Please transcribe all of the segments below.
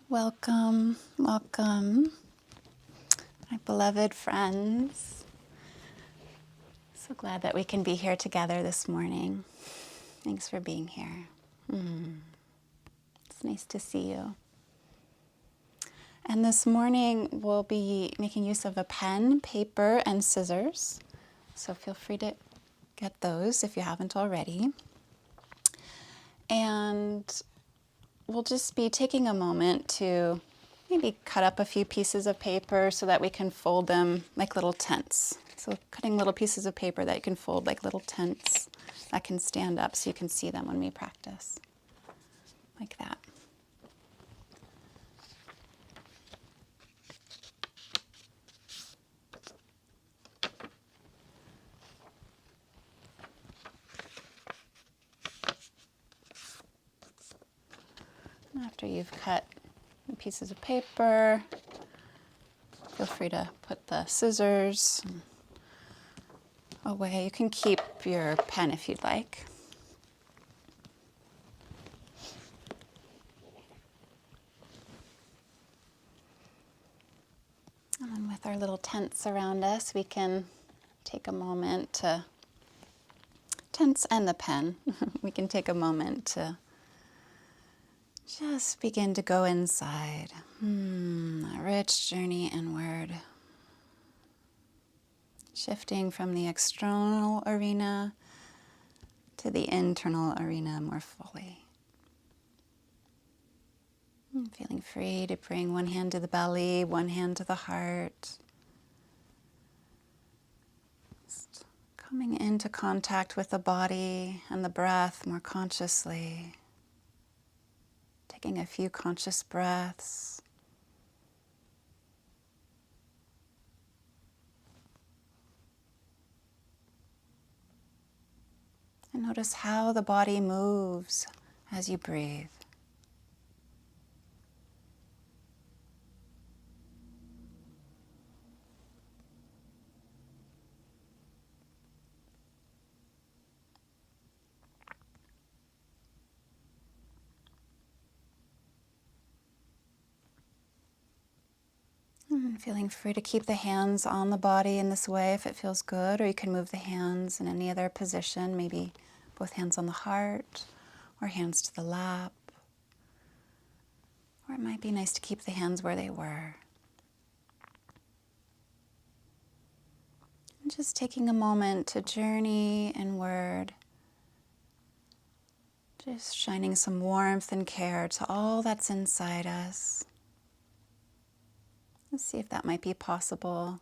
Welcome, welcome, my beloved friends. So glad that we can be here together this morning. Thanks for being here. It's nice to see you. And this morning we'll be making use of a pen, paper, and scissors. So feel free to get those if you haven't already. And we'll just be taking a moment to maybe cut up a few pieces of paper so that we can fold them like little tents. So cutting little pieces of paper that you can fold like little tents that can stand up so you can see them when we practice. Like that. After you've cut the pieces of paper, feel free to put the scissors away. You can keep your pen if you'd like. And then with our little tents around us, we can take a moment to, tents and the pen, we can take a moment to just begin to go inside. A rich journey inward. Shifting from the external arena to the internal arena more fully. Feeling free to bring one hand to the belly, one hand to the heart. Just coming into contact with the body and the breath more consciously. Taking a few conscious breaths. And notice how the body moves as you breathe. And feeling free to keep the hands on the body in this way if it feels good, or you can move the hands in any other position, maybe both hands on the heart or hands to the lap. Or it might be nice to keep the hands where they were. And just taking a moment to journey inward, just shining some warmth and care to all that's inside us. Let's see if that might be possible.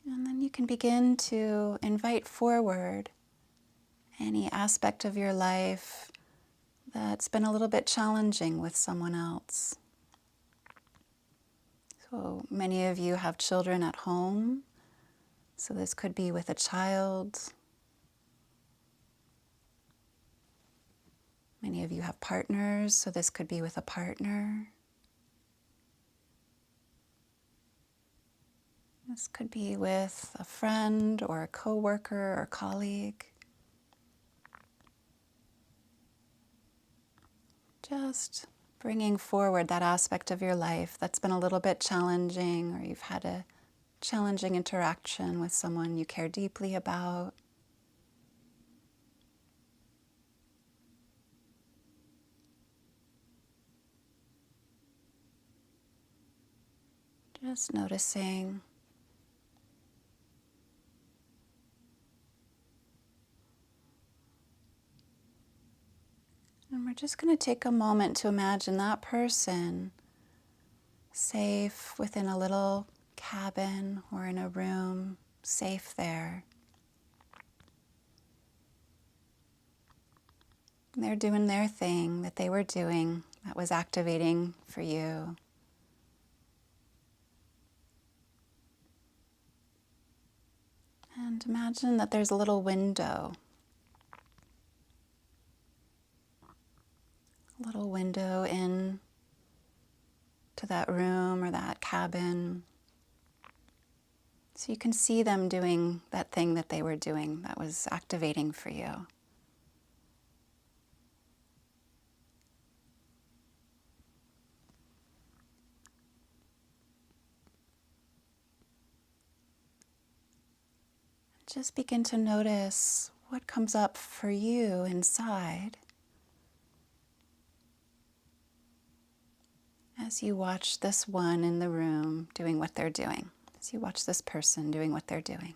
And then you can begin to invite forward any aspect of your life that's been a little bit challenging with someone else. So many of you have children at home, so this could be with a child. Many of you have partners, so this could be with a partner. This could be with a friend or a coworker or colleague. Just bringing forward that aspect of your life that's been a little bit challenging, or you've had a challenging interaction with someone you care deeply about. Just noticing. And we're just going to take a moment to imagine that person safe within a little cabin or in a room, safe there. They're doing their thing that they were doing that was activating for you. And imagine that there's a little window. A little window in to that room or that cabin. So you can see them doing that thing that they were doing that was activating for you. Just begin to notice what comes up for you inside as you watch this one in the room doing what they're doing, as you watch this person doing what they're doing.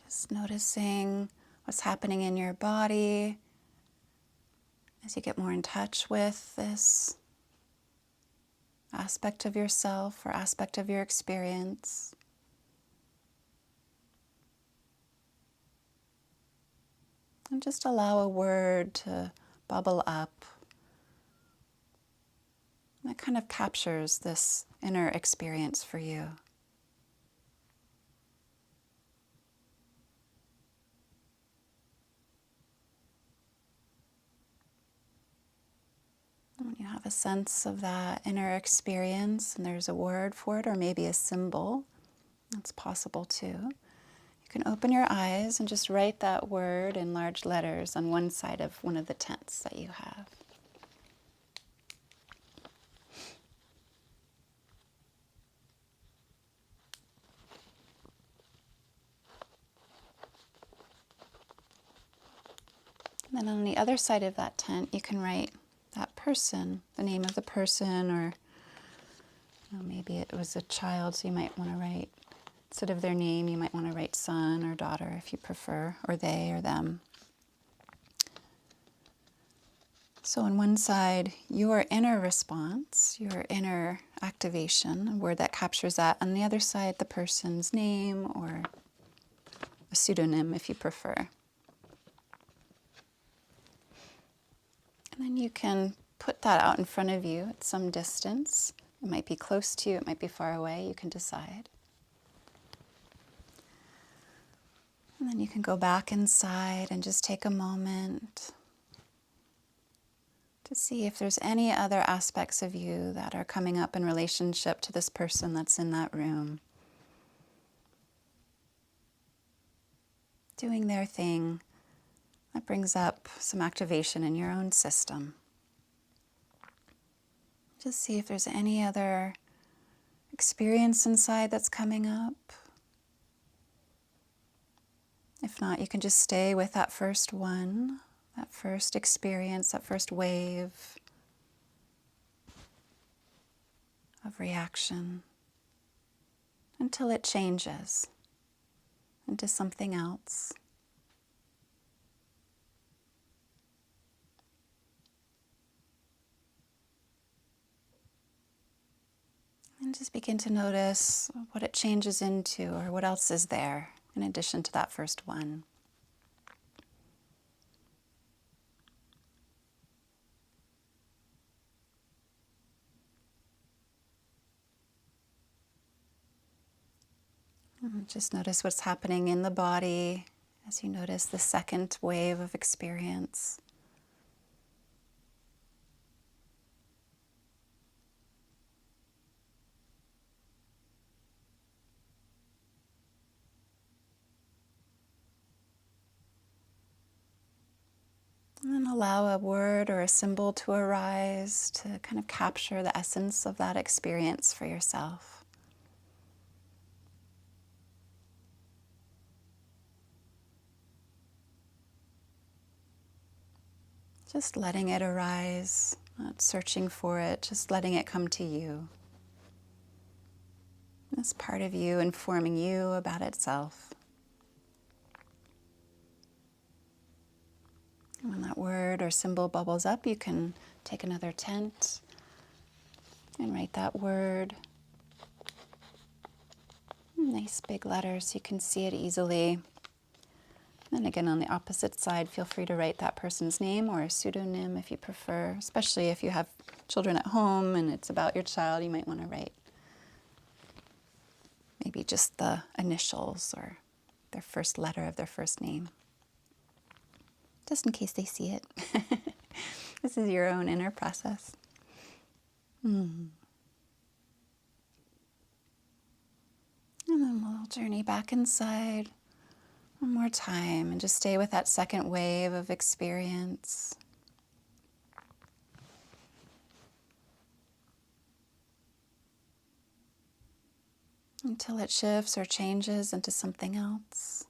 Just noticing what's happening in your body as you get more in touch with this aspect of yourself or aspect of your experience. And just allow a word to bubble up that kind of captures this inner experience for you. When you have a sense of that inner experience and there's a word for it or maybe a symbol, that's possible too. You can open your eyes and just write that word in large letters on one side of one of the tents that you have. And then on the other side of that tent, you can write that person, the name of the person, or maybe it was a child, so you might want to write, instead of their name, you might want to write son or daughter if you prefer, or they or them. So on one side, your inner response, your inner activation, a word that captures that. On the other side, the person's name or a pseudonym if you prefer. And then you can put that out in front of you at some distance. It might be close to you, it might be far away, you can decide. And then you can go back inside and just take a moment to see if there's any other aspects of you that are coming up in relationship to this person that's in that room, doing their thing that brings up some activation in your own system. Just see if there's any other experience inside that's coming up. If not, you can just stay with that first one, that first experience, that first wave of reaction until it changes into something else. And just begin to notice what it changes into or what else is there in addition to that first one. And just notice what's happening in the body as you notice the second wave of experience. And then allow a word or a symbol to arise to kind of capture the essence of that experience for yourself. Just letting it arise, not searching for it, just letting it come to you. This part of you informing you about itself. When that word or symbol bubbles up, you can take another tent and write that word. Nice big letters so you can see it easily. And again, on the opposite side, feel free to write that person's name or a pseudonym if you prefer, especially if you have children at home and it's about your child, you might want to write maybe just the initials or their first letter of their first name, just in case they see it. This is your own inner process. And then we'll journey back inside one more time and just stay with that second wave of experience. Until it shifts or changes into something else.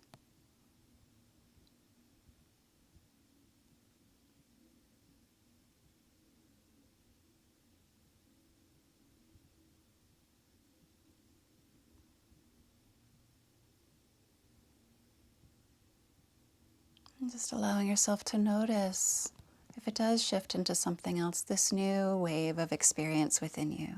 And just allowing yourself to notice if it does shift into something else, this new wave of experience within you.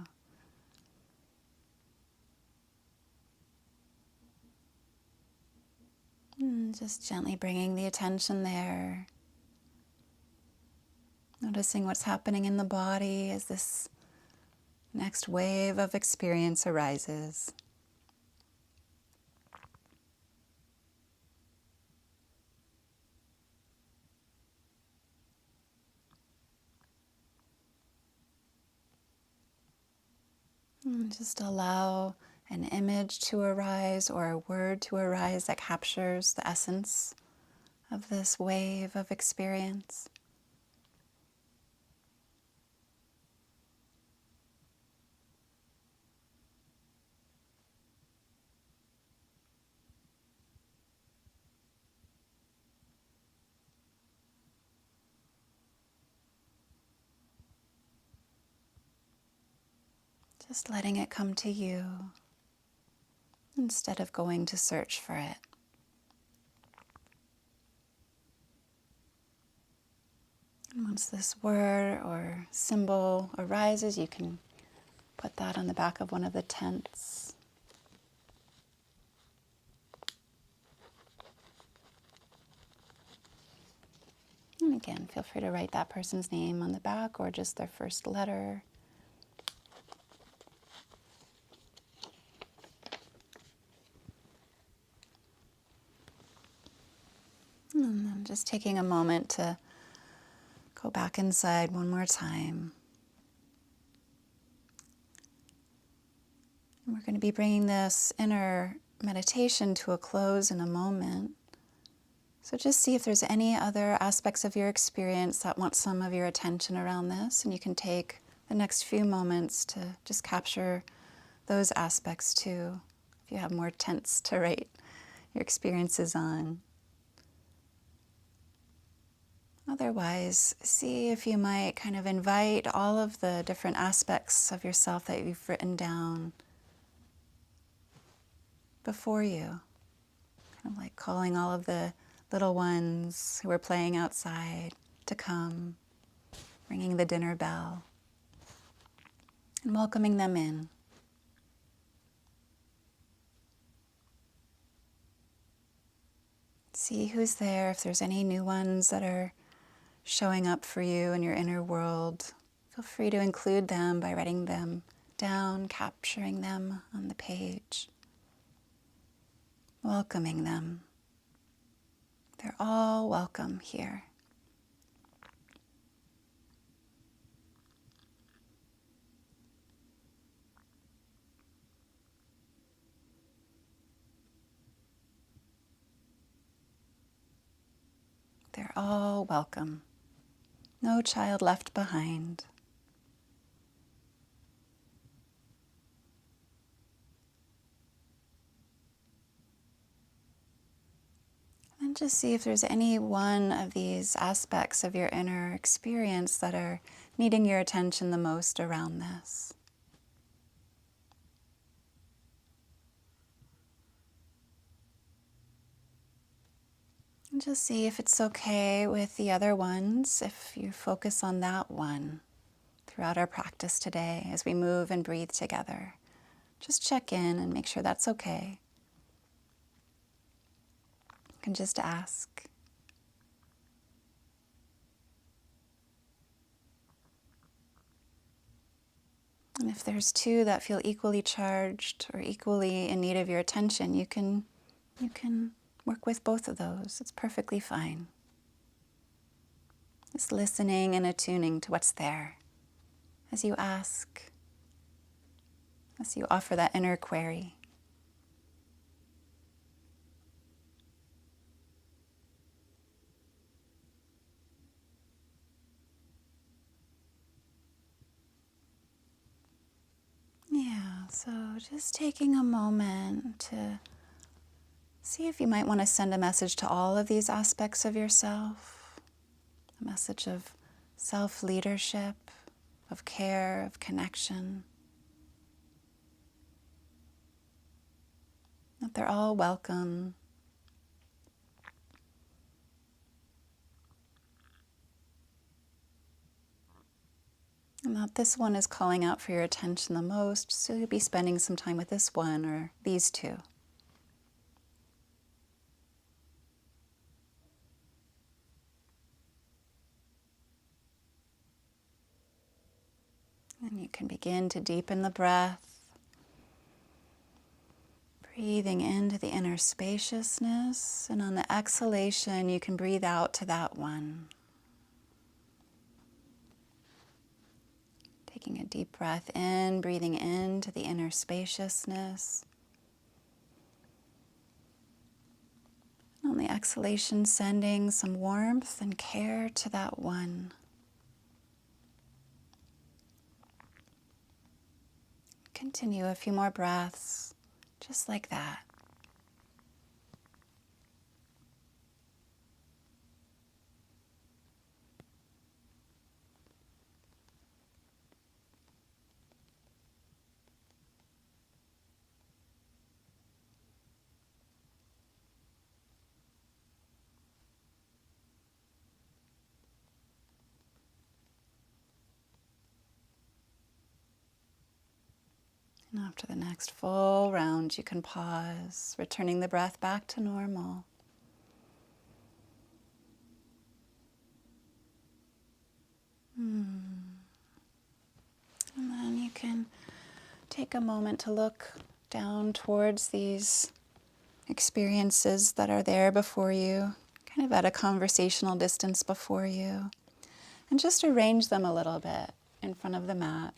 And just gently bringing the attention there. Noticing what's happening in the body as this next wave of experience arises. And just allow an image to arise or a word to arise that captures the essence of this wave of experience. Just letting it come to you instead of going to search for it. And once this word or symbol arises, you can put that on the back of one of the tents. And again, feel free to write that person's name on the back or just their first letter. And then just taking a moment to go back inside one more time. And we're going to be bringing this inner meditation to a close in a moment. So just see if there's any other aspects of your experience that want some of your attention around this, and you can take the next few moments to just capture those aspects too, if you have more tents to write your experiences on. Otherwise, see if you might kind of invite all of the different aspects of yourself that you've written down before you. Kind of like calling all of the little ones who are playing outside to come, ringing the dinner bell, and welcoming them in. See who's there, if there's any new ones that are showing up for you in your inner world. Feel free to include them by writing them down, capturing them on the page, welcoming them. They're all welcome here. They're all welcome. No child left behind. And just see if there's any one of these aspects of your inner experience that are needing your attention the most around this. And just see if it's okay with the other ones, if you focus on that one throughout our practice today as we move and breathe together. Just check in and make sure that's okay. You can just ask. And if there's two that feel equally charged or equally in need of your attention, you can work with both of those. It's perfectly fine. Just listening and attuning to what's there as you ask, as you offer that inner query. Yeah, so just taking a moment to see if you might want to send a message to all of these aspects of yourself, a message of self-leadership, of care, of connection, that they're all welcome. And that this one is calling out for your attention the most, so you'll be spending some time with this one or these two. And you can begin to deepen the breath, breathing into the inner spaciousness, and on the exhalation, you can breathe out to that one. Taking a deep breath in, breathing into the inner spaciousness. And on the exhalation, sending some warmth and care to that one. Continue a few more breaths, just like that. And after the next full round, you can pause, returning the breath back to normal. And then you can take a moment to look down towards these experiences that are there before you, kind of at a conversational distance before you, and just arrange them a little bit in front of the mat.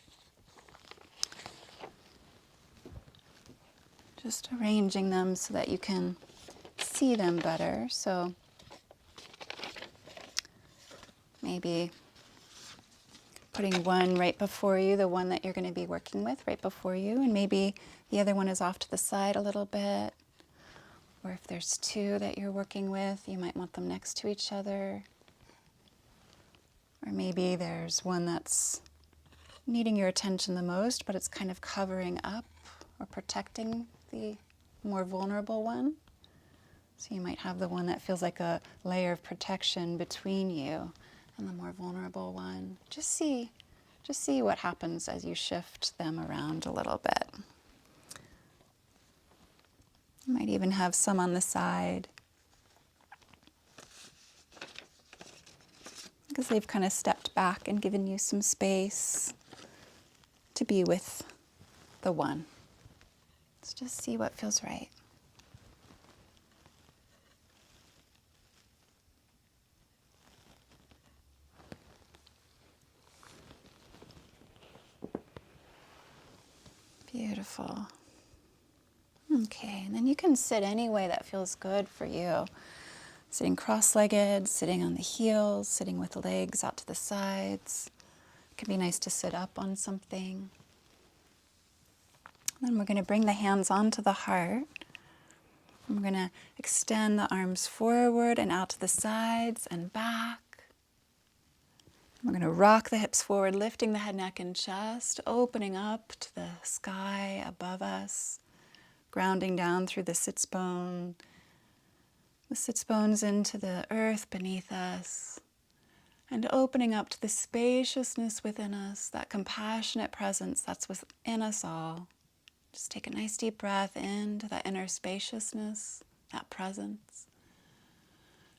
Just arranging them so that you can see them better. So maybe putting one right before you, the one that you're going to be working with right before you, and maybe the other one is off to the side a little bit. Or if there's two that you're working with, you might want them next to each other. Or maybe there's one that's needing your attention the most, but it's kind of covering up or protecting the more vulnerable one. So you might have the one that feels like a layer of protection between you and the more vulnerable one. Just see what happens as you shift them around a little bit. You might even have some on the side, because they've kind of stepped back and given you some space to be with the one. Let's just see what feels right. Beautiful. Okay, and then you can sit any way that feels good for you. Sitting cross-legged, sitting on the heels, sitting with the legs out to the sides. It can be nice to sit up on something. Then we're going to bring the hands onto the heart. And we're going to extend the arms forward and out to the sides and back. We're going to rock the hips forward, lifting the head, neck, and chest, opening up to the sky above us, grounding down through the sits bones into the earth beneath us, and opening up to the spaciousness within us, that compassionate presence that's within us all. Just take a nice deep breath into that inner spaciousness, that presence.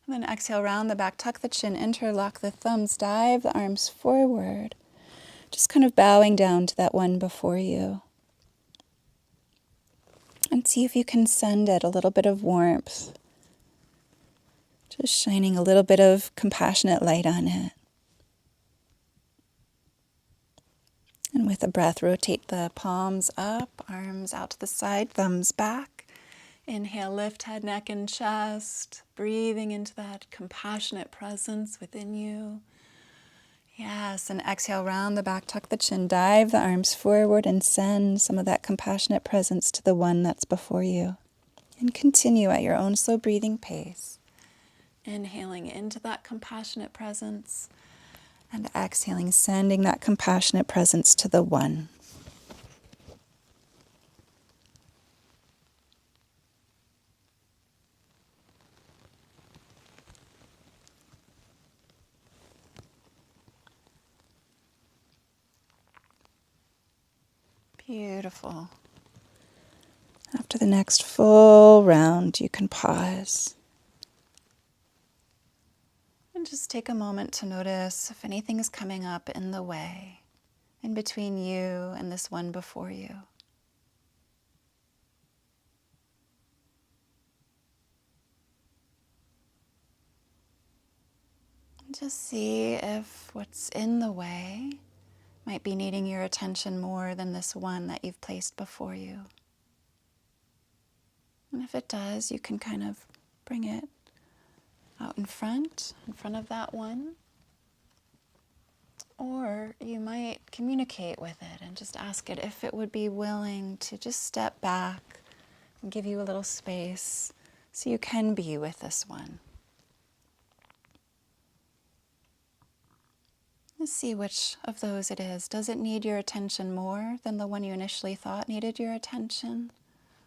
And then exhale, round the back, tuck the chin, interlock the thumbs, dive the arms forward. Just kind of bowing down to that one before you. And see if you can send it a little bit of warmth. Just shining a little bit of compassionate light on it. And with a breath, rotate the palms up, arms out to the side, thumbs back. Inhale, lift head, neck, and chest. Breathing into that compassionate presence within you. Yes, and exhale, round the back, tuck the chin, dive the arms forward, and send some of that compassionate presence to the one that's before you. And continue at your own slow breathing pace. Inhaling into that compassionate presence, and exhaling, sending that compassionate presence to the one. Beautiful. After the next full round, you can pause. And just take a moment to notice if anything is coming up in the way, in between you and this one before you. And just see if what's in the way might be needing your attention more than this one that you've placed before you. And if it does, you can kind of bring it out in front of that one. Or you might communicate with it and just ask it if it would be willing to just step back and give you a little space so you can be with this one. Let's see which of those it is. Does it need your attention more than the one you initially thought needed your attention?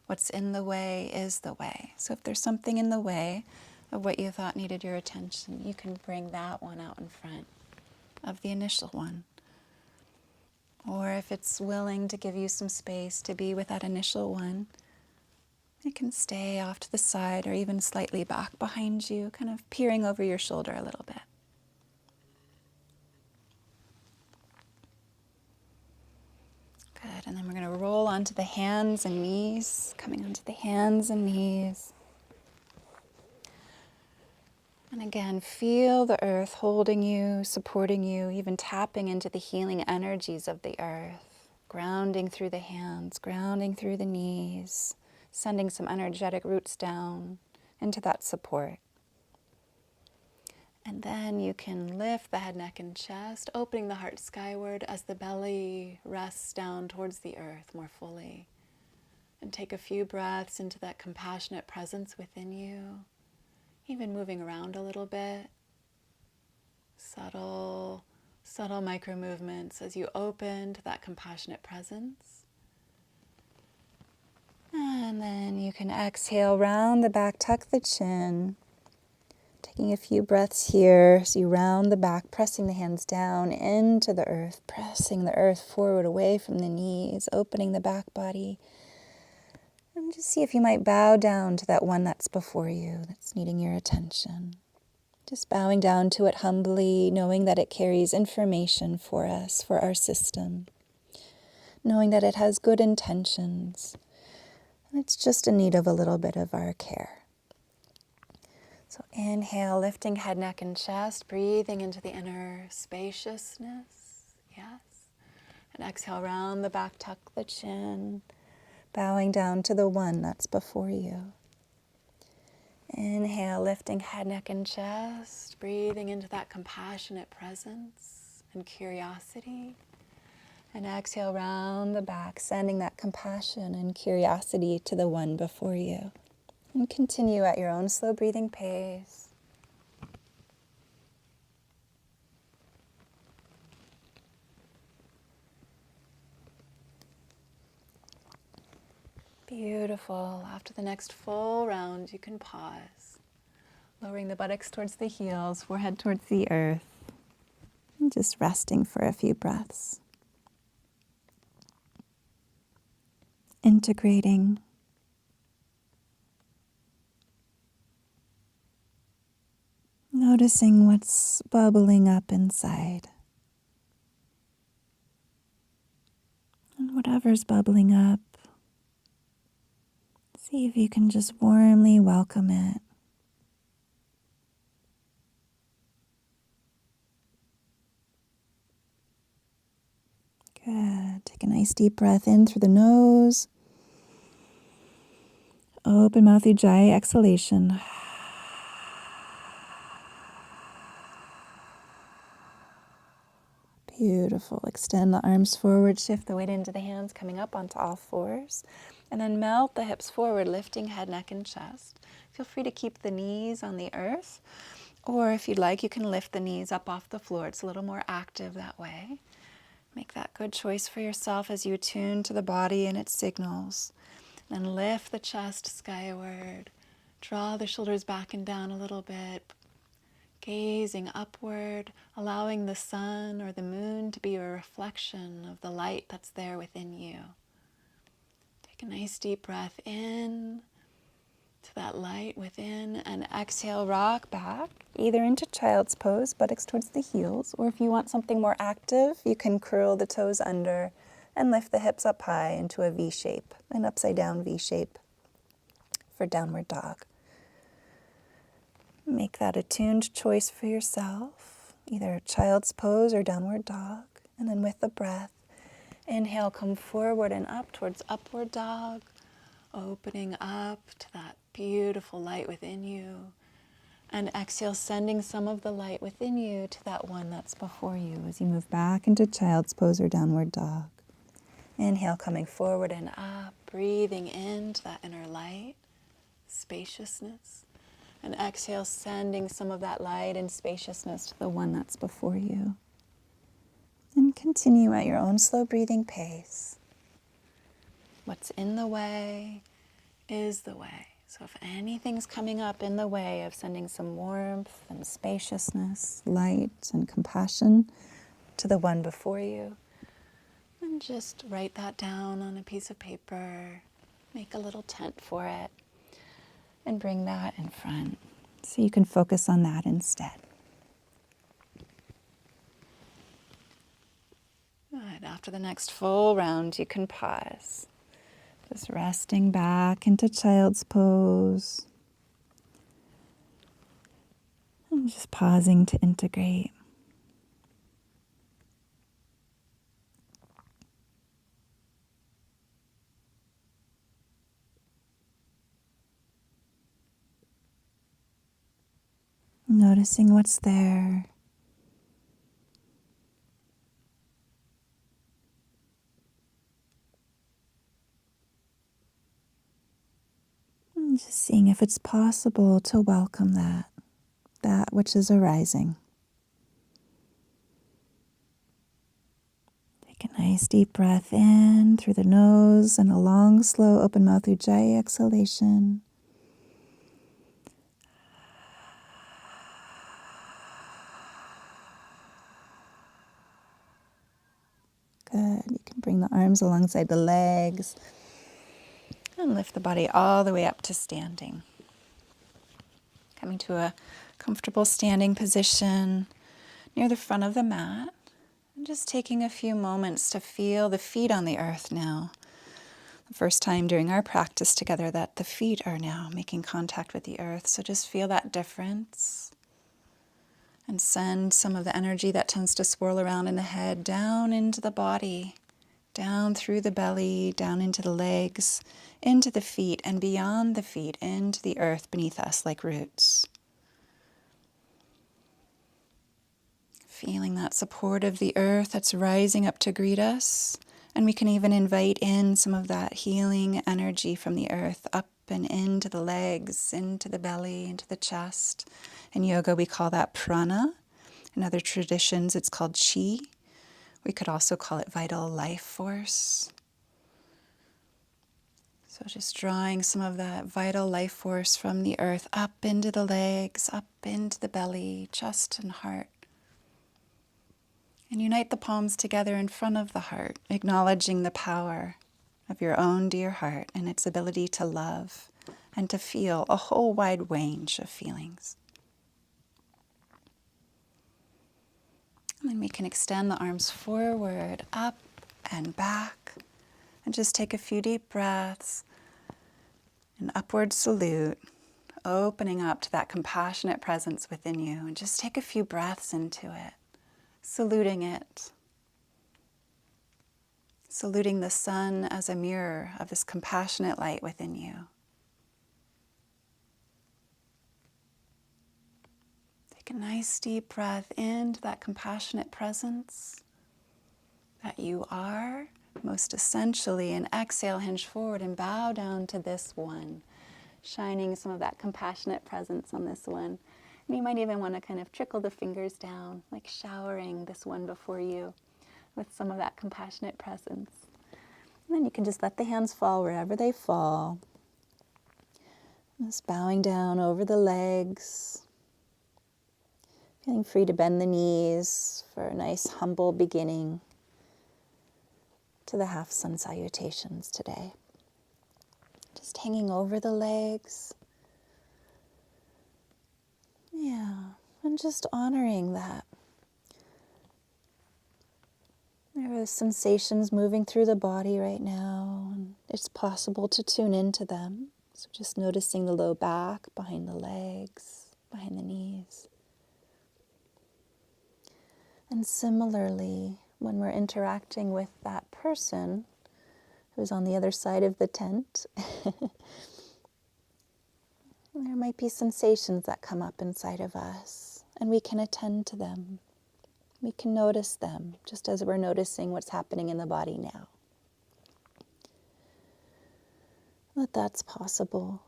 What's in the way is the way. So if there's something in the way of what you thought needed your attention, you can bring that one out in front of the initial one. Or if it's willing to give you some space to be with that initial one, it can stay off to the side or even slightly back behind you, kind of peering over your shoulder a little bit. Good, and then we're going to roll onto the hands and knees, coming onto the hands and knees. And again, feel the earth holding you, supporting you, even tapping into the healing energies of the earth, grounding through the hands, grounding through the knees, sending some energetic roots down into that support. And then you can lift the head, neck, and chest, opening the heart skyward as the belly rests down towards the earth more fully. And take a few breaths into that compassionate presence within you, even moving around a little bit. Subtle micro movements as you open to that compassionate presence. And then you can exhale, round the back, tuck the chin. Taking a few breaths here as you round the back, pressing the hands down into the earth, pressing the earth forward away from the knees, opening the back body. And just see if you might bow down to that one that's before you, that's needing your attention. Just bowing down to it humbly, knowing that it carries information for us, for our system. Knowing that it has good intentions. And it's just in need of a little bit of our care. So inhale, lifting head, neck, and chest, breathing into the inner spaciousness. Yes. And exhale, round the back, tuck the chin, bowing down to the one that's before you. Inhale, lifting head, neck, and chest, breathing into that compassionate presence and curiosity. And exhale, round the back, sending that compassion and curiosity to the one before you. And continue at your own slow breathing pace. Beautiful. After the next full round, you can pause. Lowering the buttocks towards the heels, forehead towards the earth. And just resting for a few breaths. Integrating. Noticing what's bubbling up inside. whatever's bubbling up. See if you can just warmly welcome it. Good. Take a nice deep breath in through the nose. Open mouth ujjayi exhalation. Beautiful. Extend the arms forward, shift the weight into the hands, coming up onto all fours. And then melt the hips forward, lifting head, neck, and chest. Feel free to keep the knees on the earth. Or if you'd like, you can lift the knees up off the floor. It's a little more active that way. Make that good choice for yourself as you attune to the body and its signals. Then lift the chest skyward. Draw the shoulders back and down a little bit. Gazing upward, allowing the sun or the moon to be a reflection of the light that's there within you. Take a nice deep breath in to that light within, and exhale, rock back, either into child's pose, buttocks towards the heels, or if you want something more active, you can curl the toes under and lift the hips up high into a V shape, an upside down V shape for downward dog. Make that attuned choice for yourself, either child's pose or downward dog. And then with the breath, inhale, come forward and up towards upward dog, opening up to that beautiful light within you. And exhale, sending some of the light within you to that one that's before you as you move back into child's pose or downward dog. Inhale, coming forward and up, breathing into that inner light, spaciousness. And exhale, sending some of that light and spaciousness to the one that's before you. And continue at your own slow breathing pace. What's in the way is the way. So if anything's coming up in the way of sending some warmth and spaciousness, light and compassion to the one before you, then just write that down on a piece of paper, make a little tent for it, and bring that in front so you can focus on that instead. Good. After the next full round, you can pause. Just resting back into child's pose. And just pausing to integrate. Noticing what's there. And just seeing if it's possible to welcome that which is arising. Take a nice deep breath in through the nose and a long, slow, open mouth ujjayi exhalation. Good. You can bring the arms alongside the legs and lift the body all the way up to standing. Coming to a comfortable standing position near the front of the mat. And just taking a few moments to feel the feet on the earth now. The first time during our practice together that the feet are now making contact with the earth. So just feel that difference. And send some of the energy that tends to swirl around in the head down into the body, down through the belly, down into the legs, into the feet, and beyond the feet, into the earth beneath us like roots. Feeling that support of the earth that's rising up to greet us. And we can even invite in some of that healing energy from the earth up and into the legs, into the belly, into the chest. In yoga, we call that prana. In other traditions, it's called chi. We could also call it vital life force. So just drawing some of that vital life force from the earth up into the legs, up into the belly, chest and heart. And unite the palms together in front of the heart, acknowledging the power of your own dear heart and its ability to love and to feel a whole wide range of feelings. And then we can extend the arms forward, up and back, And just take a few deep breaths, an upward salute, opening up to that compassionate presence within you. And just take a few breaths into it, saluting it, saluting the sun as a mirror of this compassionate light within you. Take a nice deep breath into that compassionate presence that you are most essentially, and exhale, hinge forward and bow down to this one, shining some of that compassionate presence on this one. And you might even want to kind of trickle the fingers down, like showering this one before you with some of that compassionate presence. And then you can just let the hands fall wherever they fall. Just bowing down over the legs. Feeling free to bend the knees for a nice humble beginning to the half sun salutations today. Just hanging over the legs. Yeah, and just honoring that. There are sensations moving through the body right now, and it's possible to tune into them. So just noticing the low back, behind the legs, behind the knees. And similarly, when we're interacting with that person who's on the other side of the tent, there might be sensations that come up inside of us, and we can attend to them. We can notice them, just as we're noticing what's happening in the body now. That that's possible.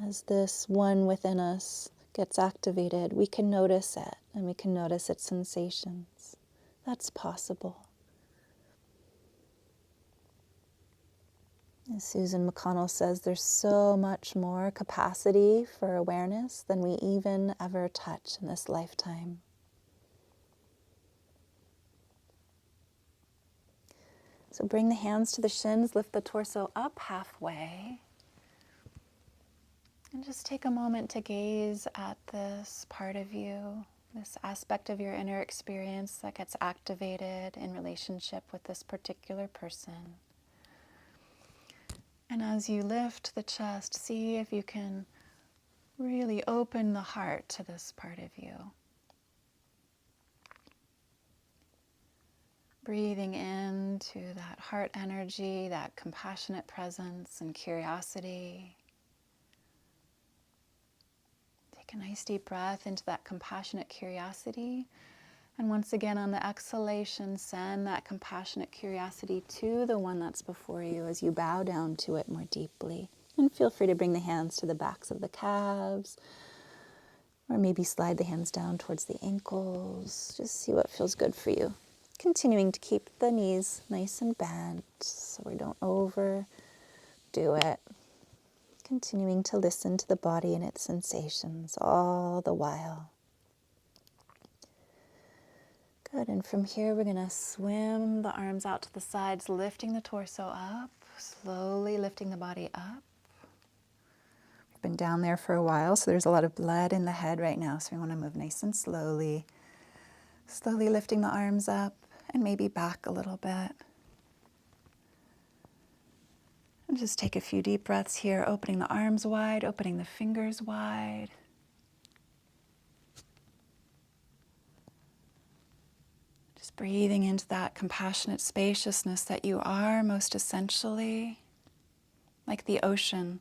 As this one within us gets activated, we can notice it, and we can notice its sensations. That's possible. As Susan McConnell says, there's so much more capacity for awareness than we even ever touch in this lifetime. So bring the hands to the shins, lift the torso up halfway. And just take a moment to gaze at this part of you, this aspect of your inner experience that gets activated in relationship with this particular person. And as you lift the chest, see if you can really open the heart to this part of you. Breathing into that heart energy, that compassionate presence and curiosity. Take a nice deep breath into that compassionate curiosity. And once again, on the exhalation, send that compassionate curiosity to the one that's before you as you bow down to it more deeply. And feel free to bring the hands to the backs of the calves, or maybe slide the hands down towards the ankles. Just see what feels good for you. Continuing to keep the knees nice and bent so we don't overdo it. Continuing to listen to the body and its sensations all the while. Good, and from here we're going to swim the arms out to the sides, lifting the torso up, slowly lifting the body up. We've been down there for a while, so there's a lot of blood in the head right now, so we want to move nice and slowly. Slowly lifting the arms up and maybe back a little bit. And just take a few deep breaths here, opening the arms wide, opening the fingers wide. Just breathing into that compassionate spaciousness that you are most essentially, like the ocean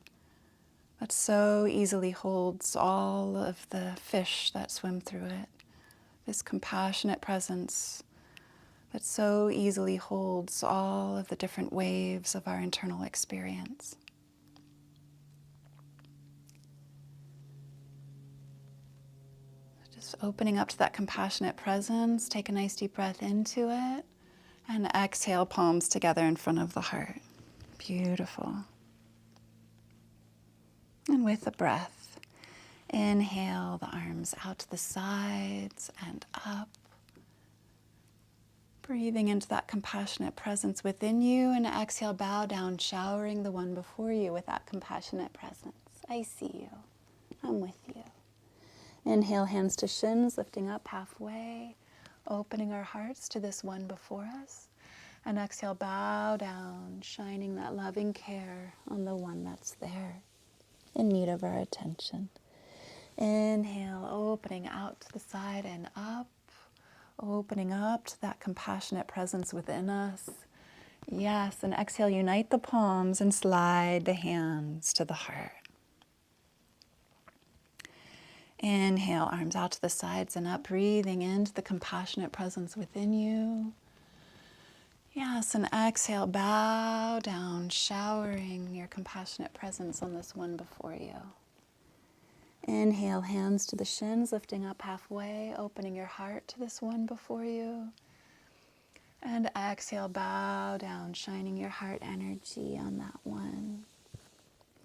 that so easily holds all of the fish that swim through it. This compassionate presence that so easily holds all of the different waves of our internal experience. Just opening up to that compassionate presence, take a nice deep breath into it, and exhale, palms together in front of the heart. Beautiful. And with the breath, inhale the arms out to the sides and up. Breathing into that compassionate presence within you, and exhale, bow down, showering the one before you with that compassionate presence. I see you. I'm with you. Inhale, hands to shins, lifting up halfway, opening our hearts to this one before us. And exhale, bow down, shining that loving care on the one that's there in need of our attention. Inhale, opening out to the side and up, opening up to that compassionate presence within us. Yes, and exhale, unite the palms and slide the hands to the heart. Inhale, arms out to the sides and up, breathing into the compassionate presence within you. Yes, and exhale, bow down, showering your compassionate presence on this one before you. Inhale, hands to the shins, lifting up halfway, opening your heart to this one before you. And exhale, bow down, shining your heart energy on that one.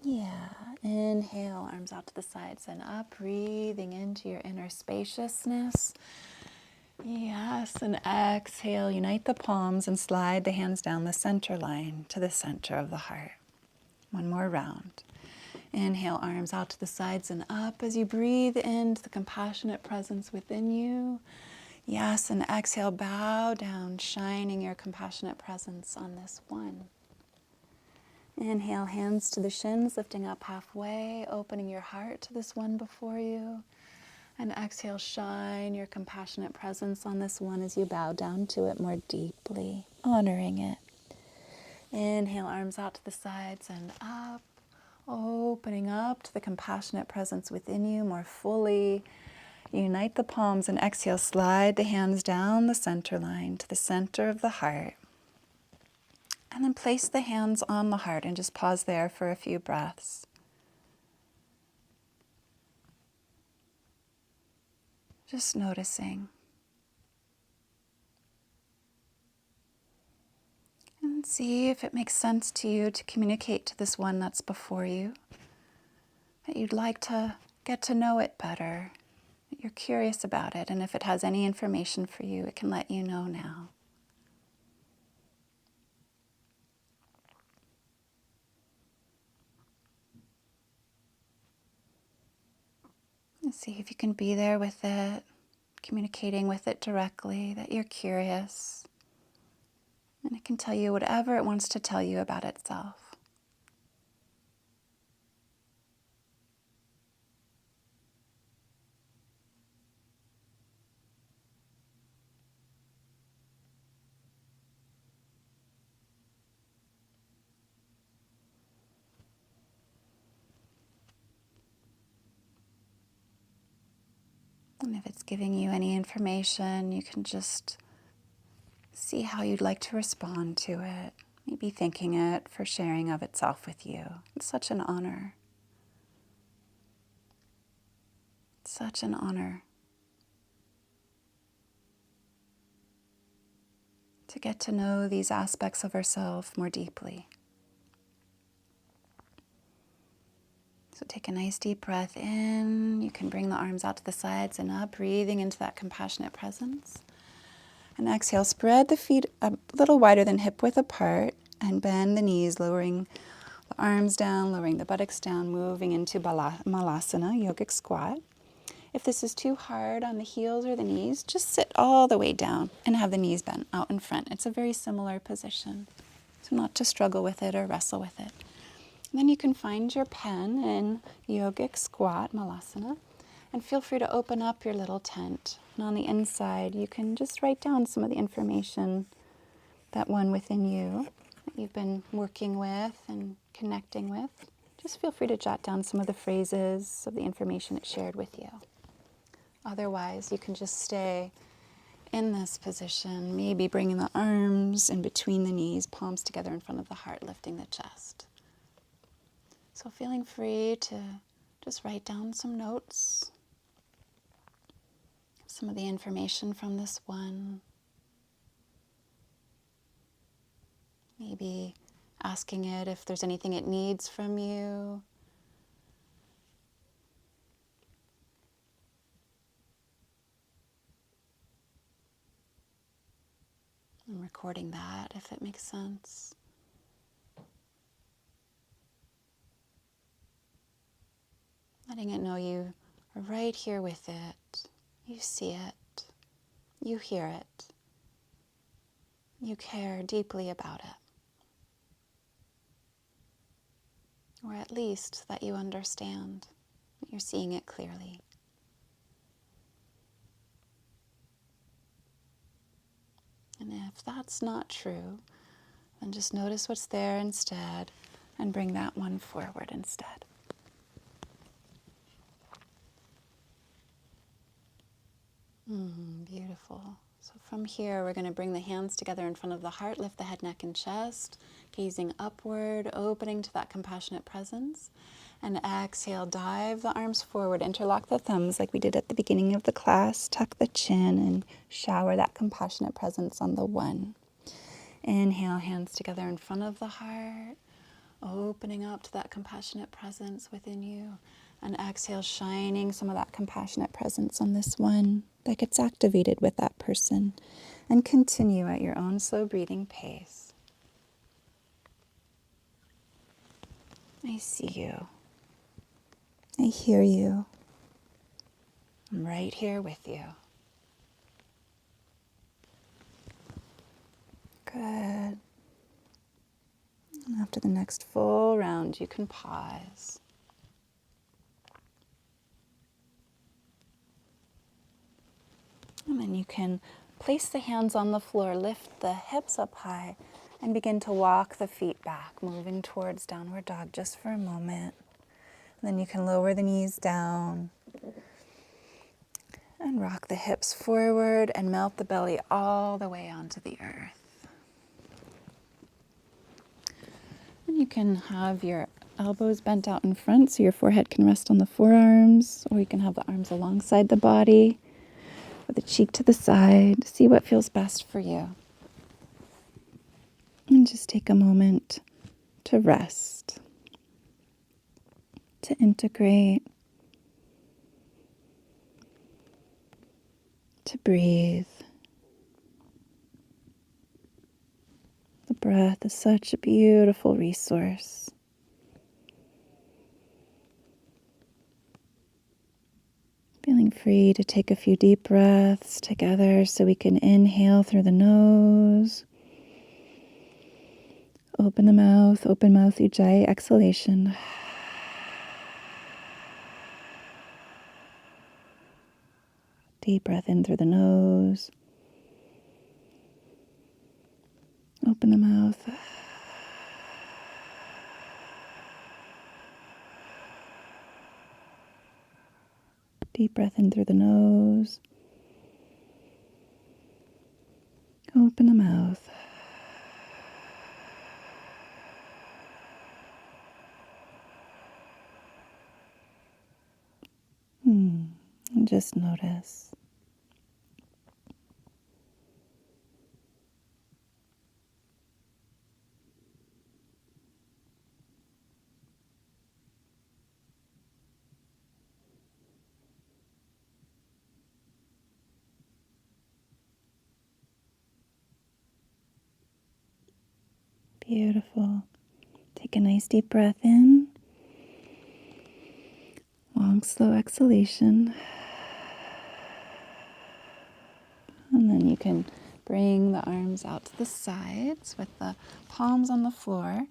Yeah, inhale, arms out to the sides and up, breathing into your inner spaciousness. Yes, and exhale, unite the palms and slide the hands down the center line to the center of the heart. One more round. Inhale, arms out to the sides and up as you breathe into the compassionate presence within you. Yes, and exhale, bow down, shining your compassionate presence on this one. Inhale, hands to the shins, lifting up halfway, opening your heart to this one before you. And exhale, shine your compassionate presence on this one as you bow down to it more deeply, honoring it. Inhale, arms out to the sides and up, opening up to the compassionate presence within you more fully. Unite the palms and exhale, slide the hands down the center line to the center of the heart. And then place the hands on the heart and just pause there for a few breaths. Just noticing. And see if it makes sense to you to communicate to this one that's before you, that you'd like to get to know it better, that you're curious about it, and if it has any information for you, it can let you know now. And see if you can be there with it, communicating with it directly, that you're curious. And it can tell you whatever it wants to tell you about itself. And if it's giving you any information, you can just see how you'd like to respond to it. Maybe thanking it for sharing of itself with you. It's such an honor. Such an honor to get to know these aspects of ourselves more deeply. So take a nice deep breath in. You can bring the arms out to the sides and up, breathing into that compassionate presence. And exhale, spread the feet a little wider than hip width apart and bend the knees, lowering the arms down, lowering the buttocks down, moving into Malasana, yogic squat. If this is too hard on the heels or the knees, just sit all the way down and have the knees bent out in front. It's a very similar position, so not to struggle with it or wrestle with it. And then you can find your pen in yogic squat, Malasana, and feel free to open up your little tent. And on the inside, you can just write down some of the information, that one within you that you've been working with and connecting with. Just feel free to jot down some of the phrases of the information it shared with you. Otherwise, you can just stay in this position, maybe bringing the arms in between the knees, palms together in front of the heart, lifting the chest. So feeling free to just write down some notes, some of the information from this one. Maybe asking it if there's anything it needs from you. And recording that if it makes sense. Letting it know you are right here with it. You see it. You hear it. you care deeply about it. Or at least that you understand, that you're seeing it clearly. And if that's not true, then just notice what's there instead and bring that one forward instead. Beautiful. So from here, we're going to bring the hands together in front of the heart, lift the head, neck, and chest, gazing upward, opening to that compassionate presence. And exhale, dive the arms forward, interlock the thumbs like we did at the beginning of the class, tuck the chin, and shower that compassionate presence on the one. Inhale, hands together in front of the heart, opening up to that compassionate presence within you. And exhale, shining some of that compassionate presence on this one that gets activated with that person. And continue at your own slow breathing pace. I see you. I hear you. I'm right here with you. Good. And after the next full round, you can pause. And then you can place the hands on the floor, lift the hips up high, and begin to walk the feet back, moving towards downward dog just for a moment. And then you can lower the knees down and rock the hips forward and melt the belly all the way onto the earth. And you can have your elbows bent out in front so your forehead can rest on the forearms, or you can have the arms alongside the body with the cheek to the side. See what feels best for you. And just take a moment to rest, to integrate, to breathe. The breath is such a beautiful resource. Feeling free to take a few deep breaths together so we can inhale through the nose. Open the mouth, open mouth, ujjayi, exhalation. Deep breath in through the nose. Open the mouth. Deep breath in through the nose. Open the mouth. And just notice. Beautiful. Take a nice deep breath in. Long, slow exhalation. And then you can bring the arms out to the sides with the palms on the floor.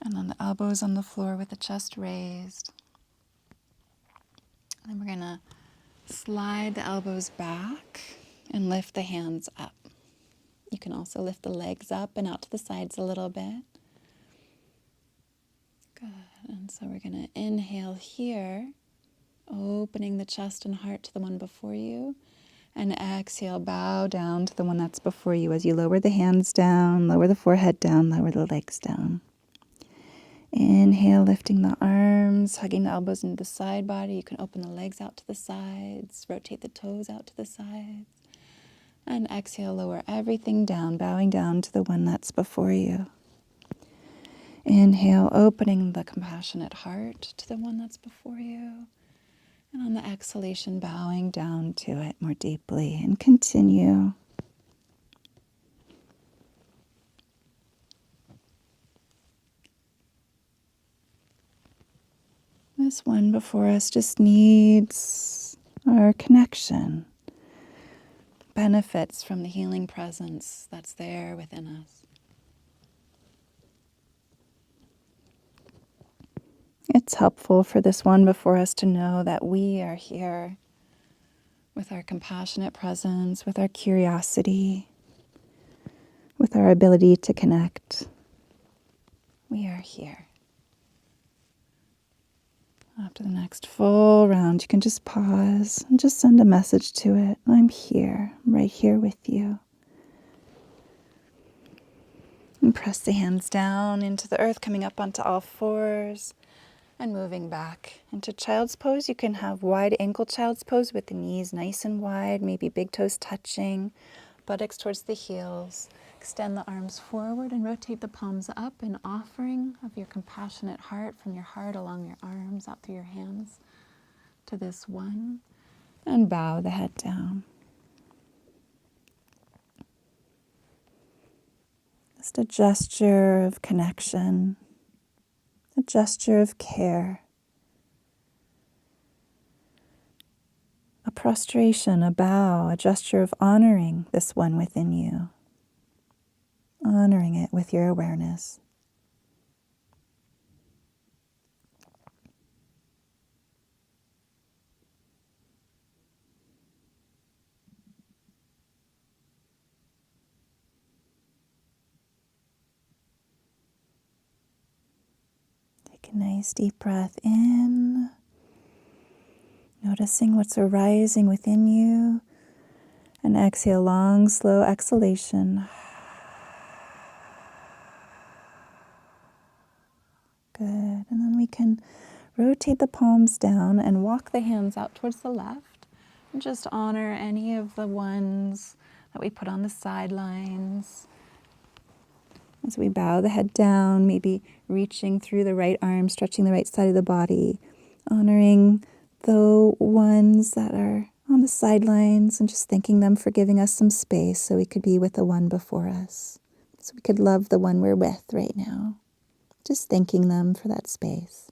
And then the elbows on the floor with the chest raised. And then we're going to slide the elbows back and lift the hands up. You can also lift the legs up and out to the sides a little bit. Good. And so we're going to inhale here, opening the chest and heart to the one before you. And exhale, bow down to the one that's before you as you lower the hands down, lower the forehead down, lower the legs down. Inhale, lifting the arms, hugging the elbows into the side body. You can open the legs out to the sides, rotate the toes out to the sides. And exhale, lower everything down, bowing down to the one that's before you. Inhale, opening the compassionate heart to the one that's before you. And on the exhalation, bowing down to it more deeply. And continue. This one before us just needs our connection. benefits from the healing presence that's there within us. It's helpful for this one before us to know that we are here with our compassionate presence, with our curiosity, with our ability to connect. We are here. After the next full round, you can just pause and just send a message to it. I'm here. I'm right here with you. And press the hands down into the earth, coming up onto all fours and moving back into child's pose. You can have wide ankle child's pose with the knees nice and wide, maybe big toes touching, buttocks towards the heels. Extend the arms forward and rotate the palms up, an offering of your compassionate heart from your heart along your arms, out through your hands to this one. And bow the head down. Just a gesture of connection, a gesture of care, a prostration, a bow, a gesture of honoring this one within you, honoring it with your awareness. Take a nice deep breath in, noticing what's arising within you, and exhale, long, slow exhalation. Good. And then we can rotate the palms down and walk the hands out towards the left. And just honor any of the ones that we put on the sidelines. As we bow the head down, maybe reaching through the right arm, stretching the right side of the body, honoring the ones that are on the sidelines and just thanking them for giving us some space so we could be with the one before us. So we could love the one we're with right now. Just thanking them for that space.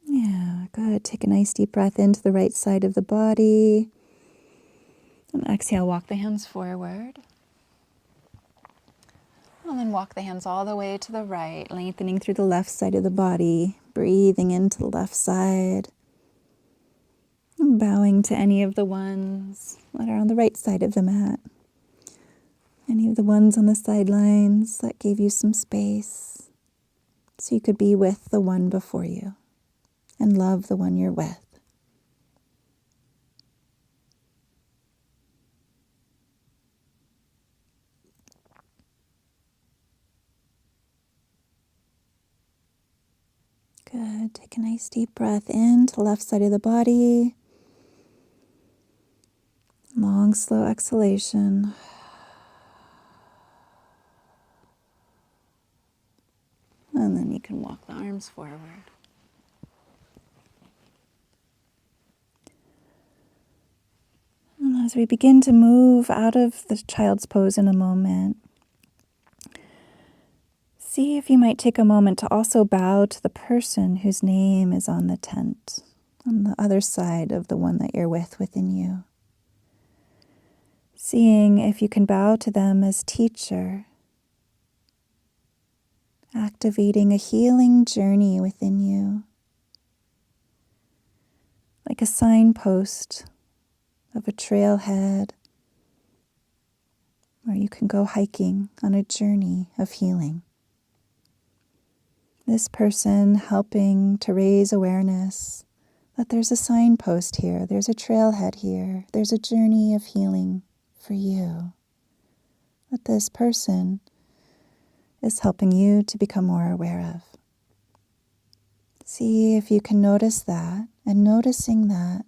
Yeah, good. Take a nice deep breath into the right side of the body. And exhale, walk the hands forward. And then walk the hands all the way to the right, lengthening through the left side of the body, breathing into the left side. And bowing to any of the ones that are on the right side of the mat. Any of the ones on the sidelines that gave you some space so you could be with the one before you and love the one you're with. Good. Take a nice deep breath in to the left side of the body. Long, slow exhalation. And then you can walk the arms forward. And as we begin to move out of the child's pose in a moment, see if you might take a moment to also bow to the person whose name is on the tent, on the other side of the one that you're with within you. Seeing if you can bow to them as teacher, activating a healing journey within you, like a signpost of a trailhead where you can go hiking on a journey of healing. This person helping to raise awareness that there's a signpost here, there's a trailhead here, there's a journey of healing for you. That this person is helping you to become more aware of. See if you can notice that, and noticing that,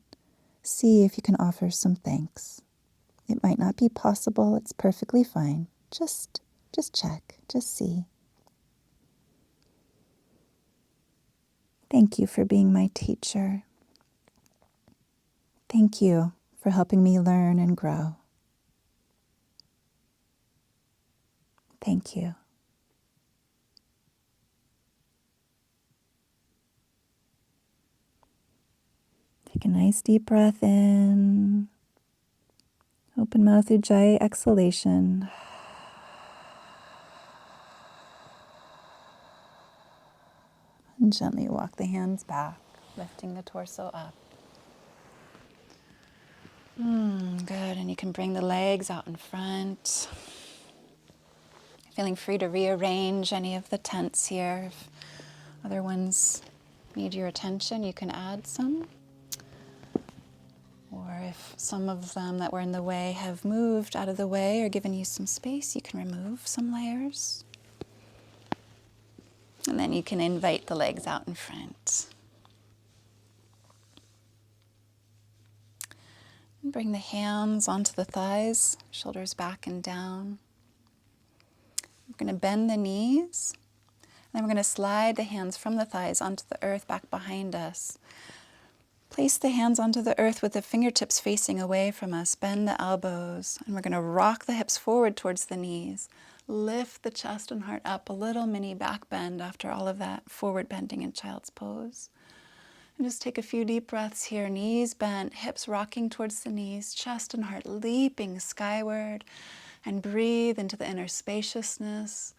see if you can offer some thanks. It might not be possible, it's perfectly fine. Just check, just see. Thank you for being my teacher. Thank you for helping me learn and grow. Thank you. Take a nice deep breath in. Open mouth ujjayi exhalation. And gently walk the hands back, lifting the torso up. Good, and you can bring the legs out in front. Feeling free to rearrange any of the tents here. If other ones need your attention, you can add some. Or if some of them that were in the way have moved out of the way or given you some space, you can remove some layers. And then you can invite the legs out in front. And bring the hands onto the thighs, shoulders back and down. We're going to bend the knees. And then we're going to slide the hands from the thighs onto the earth back behind us. Place the hands onto the earth with the fingertips facing away from us. Bend the elbows. And we're going to rock the hips forward towards the knees. Lift the chest and heart up, a little mini back bend after all of that forward bending in child's pose. And just take a few deep breaths here. Knees bent, hips rocking towards the knees, chest and heart leaping skyward. And breathe into the inner spaciousness.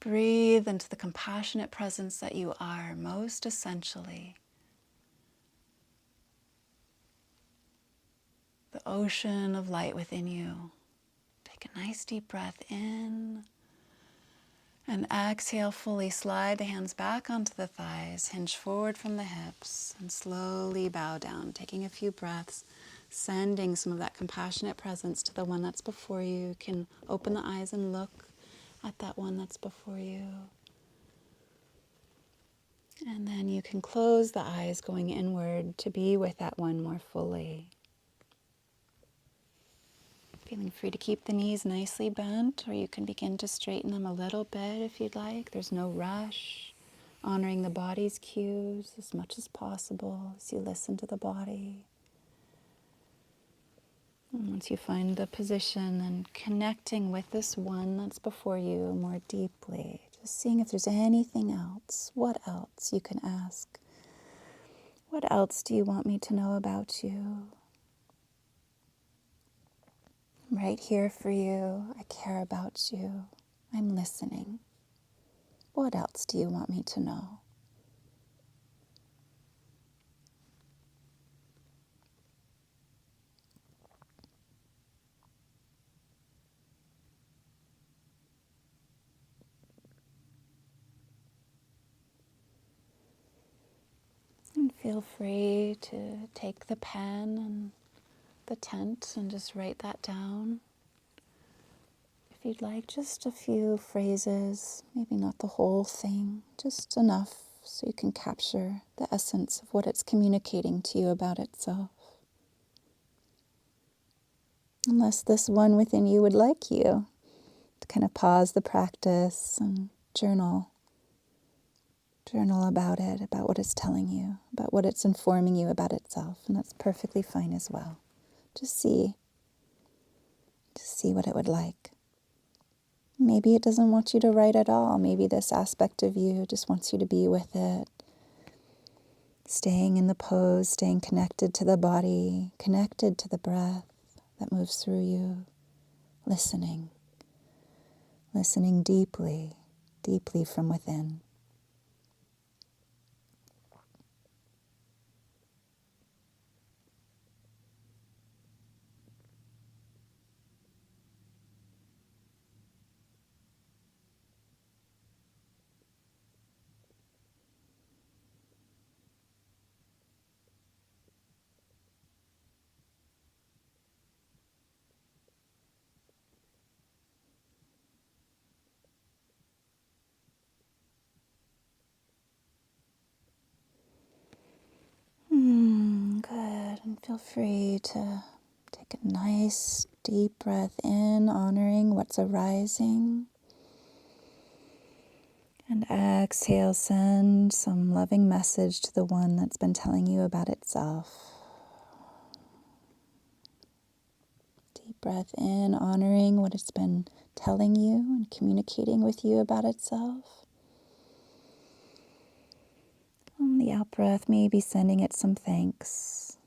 Breathe into the compassionate presence that you are most essentially. The ocean of light within you. Take a nice deep breath in. And exhale fully. Slide the hands back onto the thighs. Hinge forward from the hips. And slowly bow down. Taking a few breaths. Sending some of that compassionate presence to the one that's before you. You can open the eyes and look at that one that's before you. And then you can close the eyes going inward to be with that one more fully. Feeling free to keep the knees nicely bent, or you can begin to straighten them a little bit if you'd like. There's no rush. Honoring the body's cues as much as possible as you listen to the body. And once you find the position, then connecting with this one that's before you more deeply. Just seeing if there's anything else. What else you can ask? What else do you want me to know about you? I'm right here for you. I care about you. I'm listening. What else do you want me to know? And feel free to take the pen and the tent and just write that down. If you'd like, just a few phrases, maybe not the whole thing, just enough so you can capture the essence of what it's communicating to you about itself. Unless this one within you would like you to kind of pause the practice and journal. Journal about it, about what it's telling you, about what it's informing you about itself, and that's perfectly fine as well. Just see what it would like. Maybe it doesn't want you to write at all. Maybe this aspect of you just wants you to be with it. Staying in the pose, staying connected to the body, connected to the breath that moves through you. Listening deeply, deeply from within. Good, and feel free to take a nice deep breath in, honoring what's arising. And exhale, send some loving message to the one that's been telling you about itself. Deep breath in, honoring what it's been telling you and communicating with you about itself. On the out breath, maybe sending it some thanks.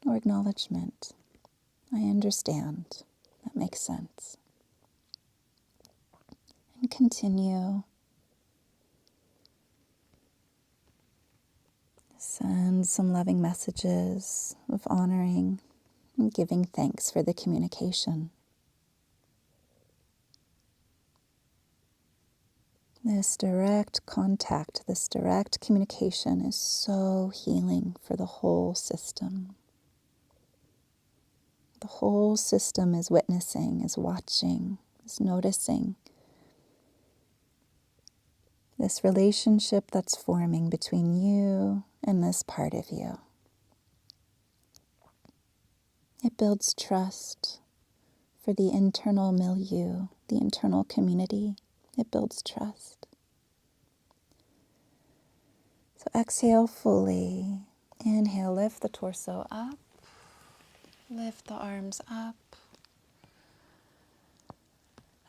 or acknowledgement. I understand. That makes sense. And continue. Send some loving messages of honoring and giving thanks for the communication. This direct contact, this direct communication is so healing for the whole system. The whole system is witnessing, is watching, is noticing this relationship that's forming between you and this part of you. It builds trust for the internal milieu, the internal community. It builds trust. So exhale fully. Inhale, lift the torso up. Lift the arms up.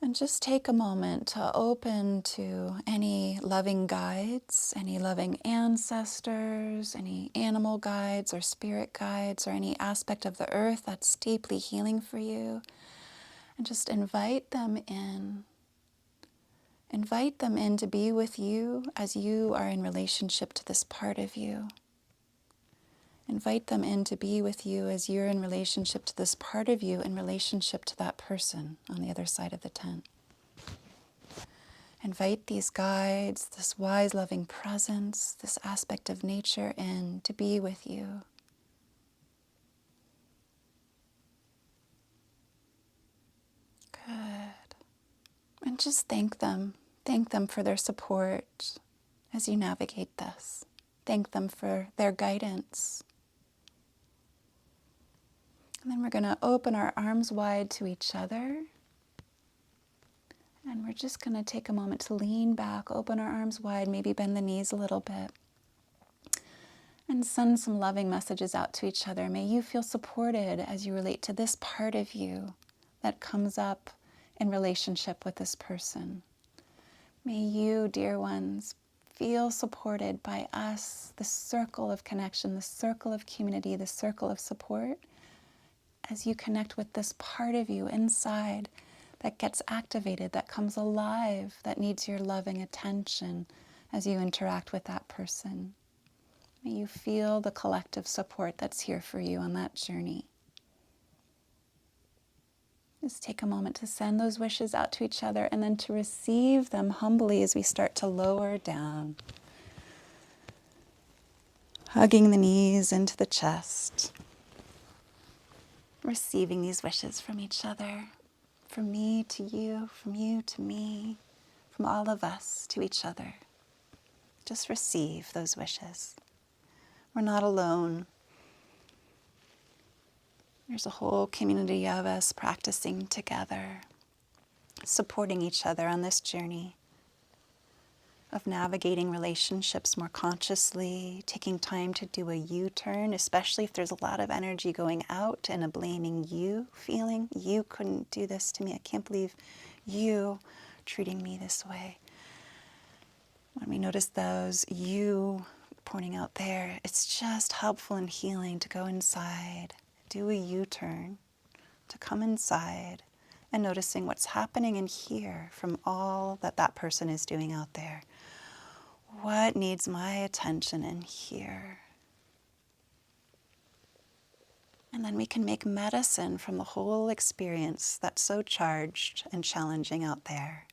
And just take a moment to open to any loving guides, any loving ancestors, any animal guides or spirit guides, or any aspect of the earth that's deeply healing for you. And just invite them in. Invite them in to be with you as you are in relationship to this part of you. Invite them in to be with you as you're in relationship to this part of you in relationship to that person on the other side of the tent. Invite these guides, this wise, loving presence, this aspect of nature in to be with you. Good. And just thank them. Thank them for their support as you navigate this. Thank them for their guidance. And then we're going to open our arms wide to each other. And we're just going to take a moment to lean back, open our arms wide, maybe bend the knees a little bit. And send some loving messages out to each other. May you feel supported as you relate to this part of you that comes up in relationship with this person. May you, dear ones, feel supported by us, the circle of connection, the circle of community, the circle of support, as you connect with this part of you inside that gets activated, that comes alive, that needs your loving attention as you interact with that person. May you feel the collective support that's here for you on that journey. Just take a moment to send those wishes out to each other and then to receive them humbly as we start to lower down. Hugging the knees into the chest. Receiving these wishes from each other. From me to you, from you to me, from all of us to each other. Just receive those wishes. We're not alone. There's a whole community of us practicing together, supporting each other on this journey of navigating relationships more consciously, taking time to do a U-turn, especially if there's a lot of energy going out and a blaming you feeling. You couldn't do this to me. I can't believe you treating me this way. When we notice those you pointing out there, it's just helpful and healing to go inside, do a U-turn, to come inside and noticing what's happening in here from all that that person is doing out there. What needs my attention in here? And then we can make medicine from the whole experience that's so charged and challenging out there.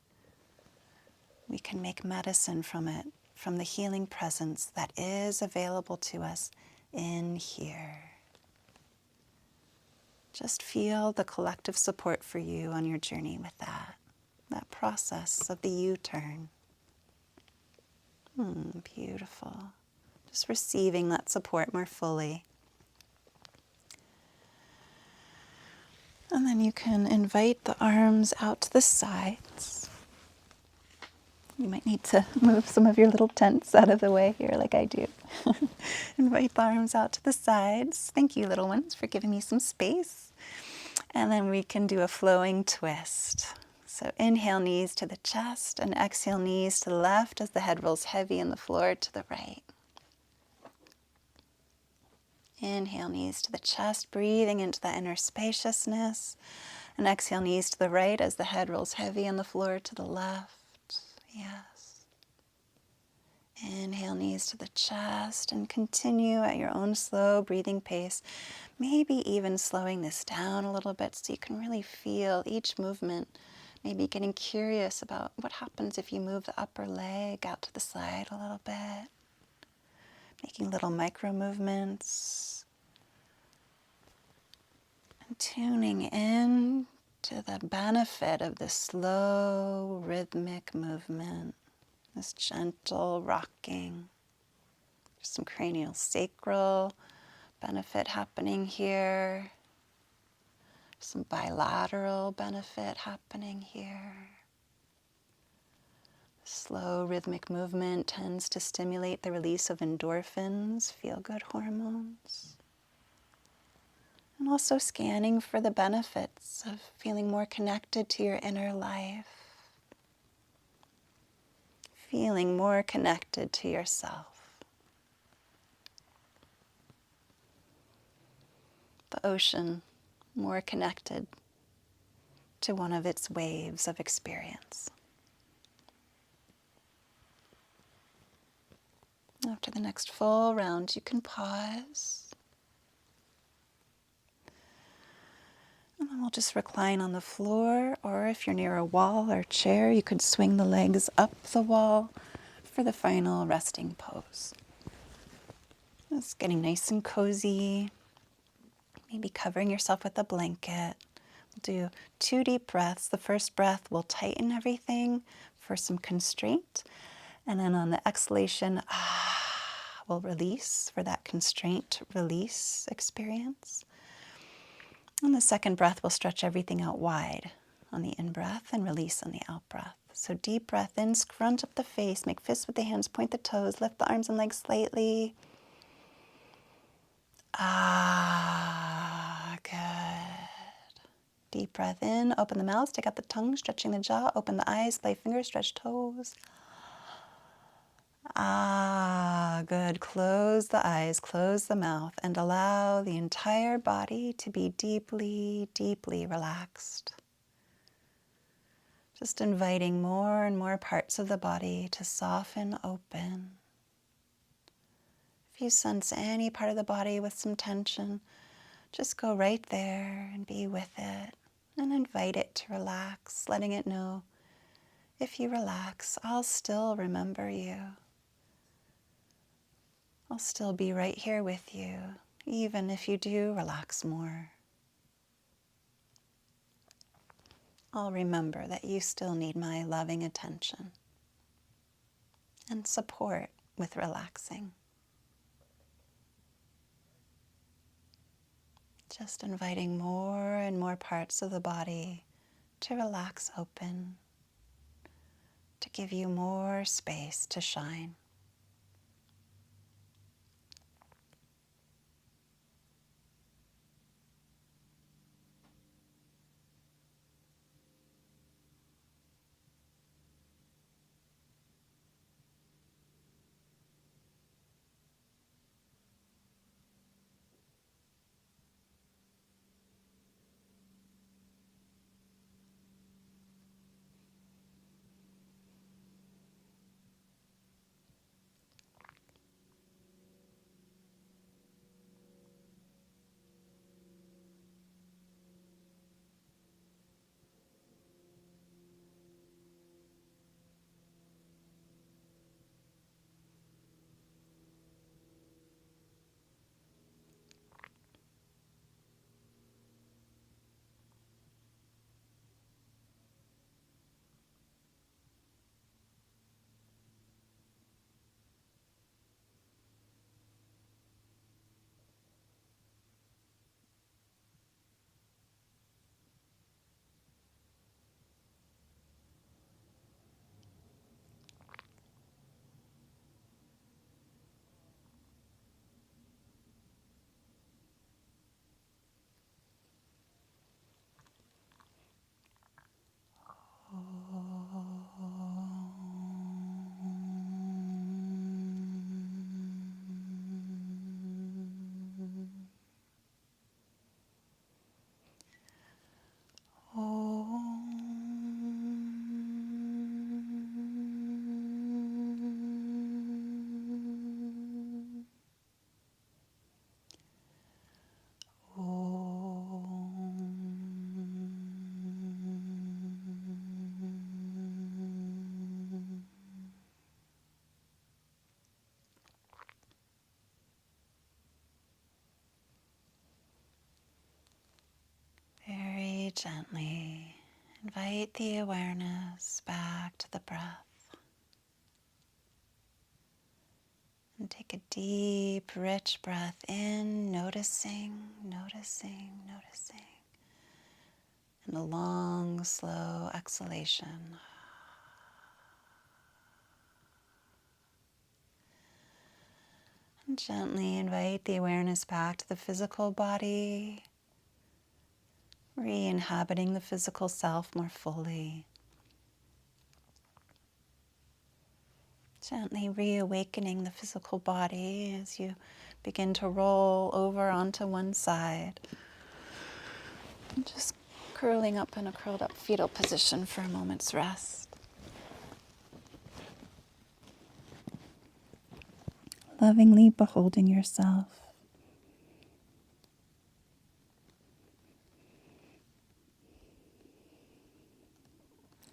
We can make medicine from it, from the healing presence that is available to us in here. Just feel the collective support for you on your journey with that process of the U-turn. Beautiful. Just receiving that support more fully. And then you can invite the arms out to the sides. You might need to move some of your little tents out of the way here like I do. Invite the arms out to the sides. Thank you, little ones, for giving me some space. And then we can do a flowing twist. So inhale, knees to the chest, and exhale, knees to the left as the head rolls heavy on the floor to the right. Inhale, knees to the chest, breathing into that inner spaciousness. And exhale, knees to the right as the head rolls heavy on the floor to the left. Yes. Inhale, knees to the chest, and continue at your own slow breathing pace. Maybe even slowing this down a little bit so you can really feel each movement. Maybe getting curious about what happens if you move the upper leg out to the side a little bit. Making little micro movements. And tuning in to the benefit of this slow, rhythmic movement, this gentle rocking. There's some cranial sacral benefit happening here. Some bilateral benefit happening here. Slow rhythmic movement tends to stimulate the release of endorphins, feel-good hormones. And also scanning for the benefits of feeling more connected to your inner life. Feeling more connected to yourself. The ocean more connected to one of its waves of experience. After the next full round, you can pause. And then we'll just recline on the floor, or if you're near a wall or chair, you could swing the legs up the wall for the final resting pose. Just getting nice and cozy, maybe covering yourself with a blanket. We'll do 2 deep breaths. The first breath will tighten everything for some constraint, and then on the exhalation, we'll release for that constraint release experience. On the second breath, we'll stretch everything out wide on the in-breath and release on the out-breath. So deep breath in, scrunch up the face, make fists with the hands, point the toes, lift the arms and legs slightly. Good. Deep breath in, open the mouth, stick out the tongue, stretching the jaw, open the eyes, lay fingers, stretch toes. Good. Close the eyes, close the mouth, and allow the entire body to be deeply, deeply relaxed. Just inviting more and more parts of the body to soften open. If you sense any part of the body with some tension, just go right there and be with it and invite it to relax, letting it know, if you relax, I'll still remember you. I'll still be right here with you, even if you do relax more. I'll remember that you still need my loving attention and support with relaxing. Just inviting more and more parts of the body to relax open, to give you more space to shine. gently invite the awareness back to the breath. And take a deep, rich breath in, noticing, noticing, noticing. And a long, slow exhalation. And gently invite the awareness back to the physical body, re-inhabiting the physical self more fully. Gently reawakening the physical body as you begin to roll over onto one side. And just curling up in a curled up fetal position for a moment's rest. Lovingly beholding yourself.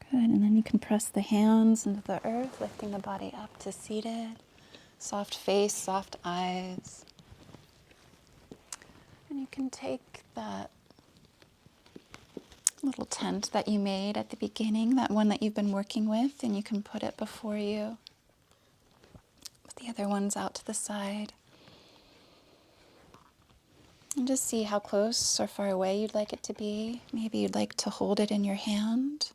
Good, and then you can press the hands into the earth, lifting the body up to seated. Soft face, soft eyes. And you can take that little tent that you made at the beginning, that one that you've been working with, and you can put it before you with the other ones out to the side. And just see how close or far away you'd like it to be. Maybe you'd like to hold it in your hand.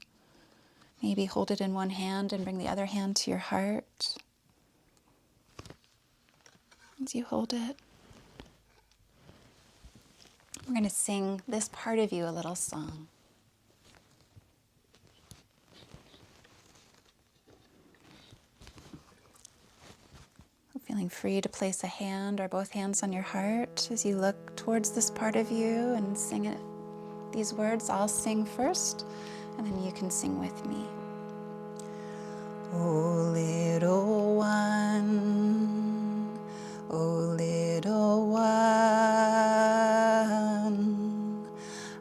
Maybe hold it in one hand and bring the other hand to your heart as you hold it. We're going to sing this part of you a little song. Feeling free to place a hand or both hands on your heart as you look towards this part of you and sing it. These words, I'll sing first, and then you can sing with me. Oh, little one, oh, little one,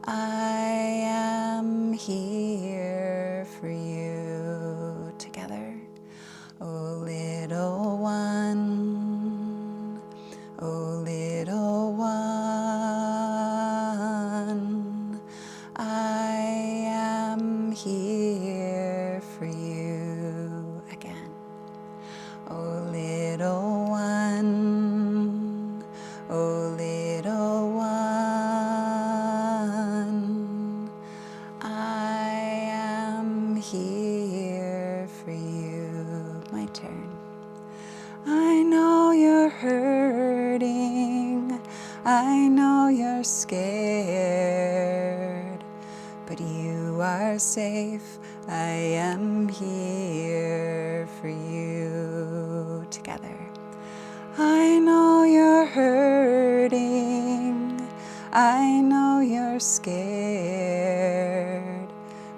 I am here for you. Together. Oh, little one, oh, little one, I am here for you. Again. Oh, little one, oh, little one, I am here for you. My turn. I know you're hurting, I know you're scared, but you are safe, I am here for you. Together. I know you're hurting, I know you're scared,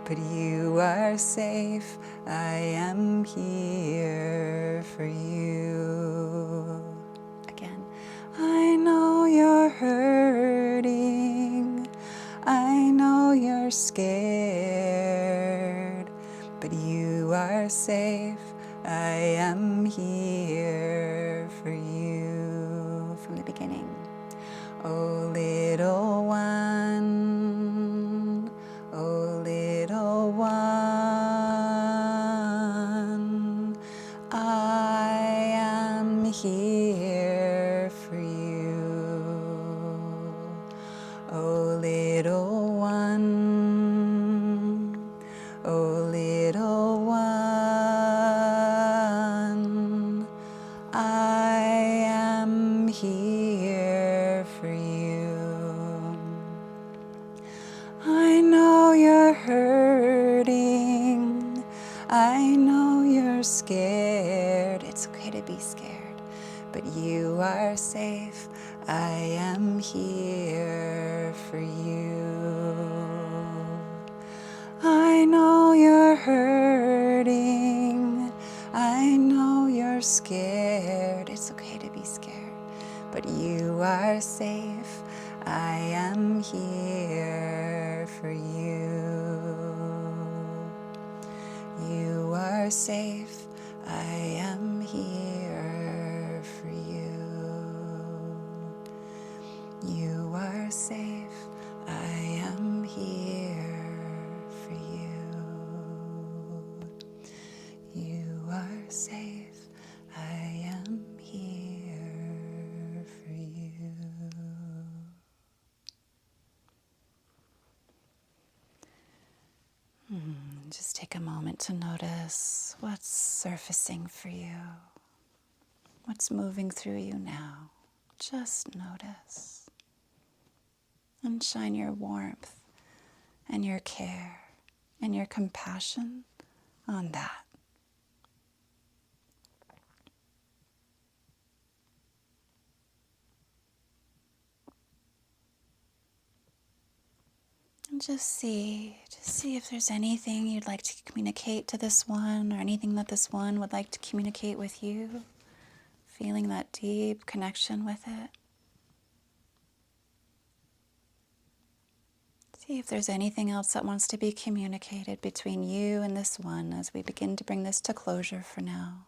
but you are safe, I am here for you. Again. I know you're hurting, I know you're scared, but you are safe, I am here for you. From the beginning. Oh, little one, oh, little one, I am here for you. Oh, little one, oh, little one, I am here for you. I know you're hurting, I know you're scared. It's okay to be scared, but you are safe, I am here for you. I know you're hurting, I know you're scared. It's okay to be scared, but you are safe, I am here for you. You are safe, I am here for you. You are safe, I am here Just take a moment to notice what's surfacing for you, what's moving through you now. Just notice and shine your warmth and your care and your compassion on that. And just see if there's anything you'd like to communicate to this one, or anything that this one would like to communicate with you. Feeling that deep connection with it. See if there's anything else that wants to be communicated between you and this one as we begin to bring this to closure for now.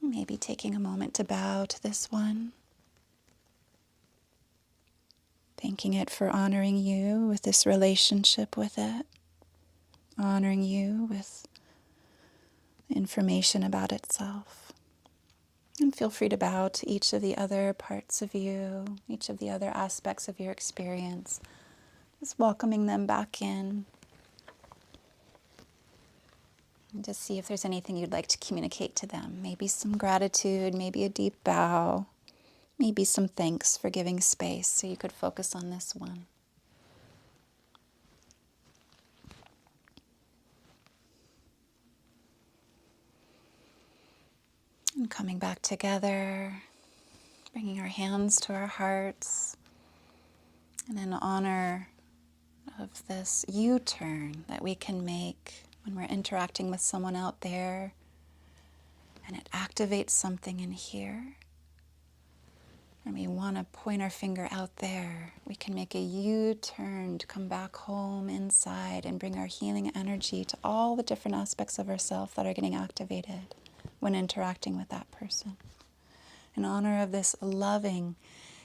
Maybe taking a moment to bow to this one. Thanking it for honoring you with this relationship with it. Honoring you with information about itself. And feel free to bow to each of the other parts of you, each of the other aspects of your experience. Just welcoming them back in. And just see if there's anything you'd like to communicate to them. Maybe some gratitude, maybe a deep bow, maybe some thanks for giving space so you could focus on this one. And coming back together, bringing our hands to our hearts, and in honor of this U-turn that we can make when we're interacting with someone out there, and it activates something in here, and we want to point our finger out there, we can make a U-turn to come back home inside and bring our healing energy to all the different aspects of ourselves that are getting activated when interacting with that person. In honor of this loving,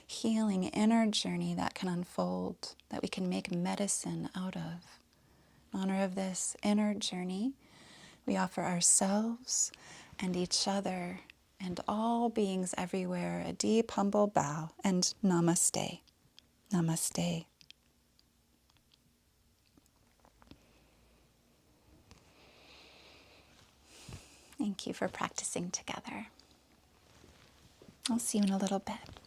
healing inner journey that can unfold, that we can make medicine out of. In honor of this inner journey, we offer ourselves and each other and all beings everywhere a deep, humble bow and namaste. Namaste. Thank you for practicing together. I'll see you in a little bit.